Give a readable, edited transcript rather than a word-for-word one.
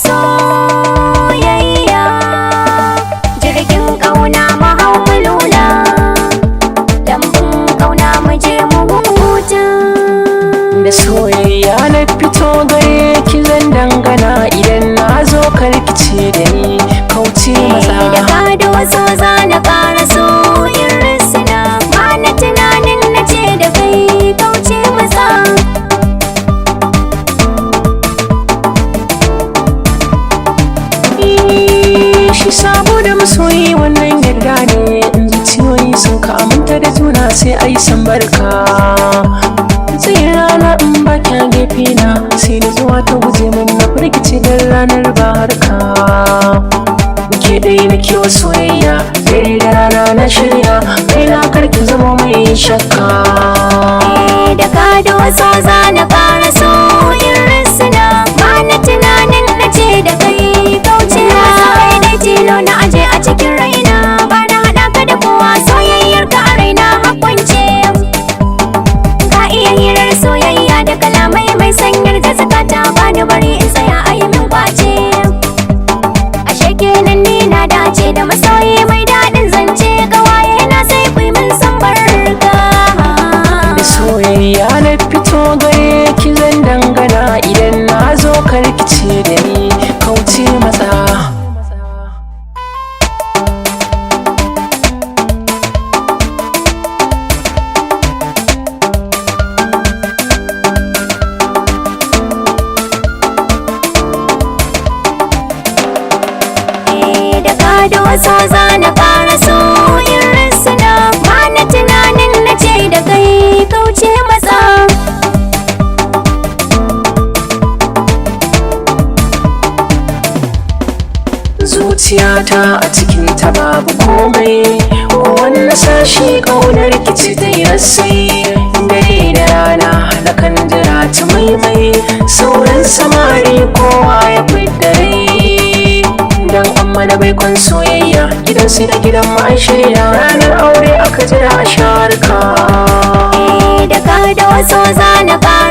soyayya, jirgin ƙauna mu hau mu lula, lambun ƙauna mu je mu huta. Da soyayya na fito gare ki zan dangana, idan na zo karkice da ni kauce maza. Da ka doso za na ƙara so in risina, ba na tunanin na ce da kai kauce maza. Shi saboda masoyi wannan yarda ne, in zuciyoyi sun ka aminta da juna sai a yi san barka. Tsayin rana in ba kya gefe na, sai da zuwa ta guje min na firgice don ranar ba harka. Ke ɗaya na kewa soyayya, dare da rana na shirya, kai na karki zama mai shakka. Da ka doso za na ƙara so in risina, ba na tunanin na ce da kai kauce maza. Kai dai tilo na aje a cikin raina, ba na haɗa ka da kowa, soyayyar ka a raina hakwance. Ka iya hirar soyayya da kalamai mai sanyar da zakata, ba ni bari in tsaya a yi min kwace. Ashe kenan ni na dace da masoyi mai daɗin zance, gawaye na sai ku yi min san barka. Da soyayya na fito gare ki zan dangana, idan na zo karkice da ni kauce matsa. Doso za na ƙara so in risina, ba na tunanin na ce da kai kauce matsa. Zuciyata a cikin ta babu komai, kowanne sashi ƙaunar kici ta yi rasai. Dare da rana na kan jira ta maimai, sauran samari kowa ya fidda rai. Dan amma da baikon soyayya, gidan sai da gidan mu an shirya, ranar aure aka jira a sharka. Da ka doso za na ƙara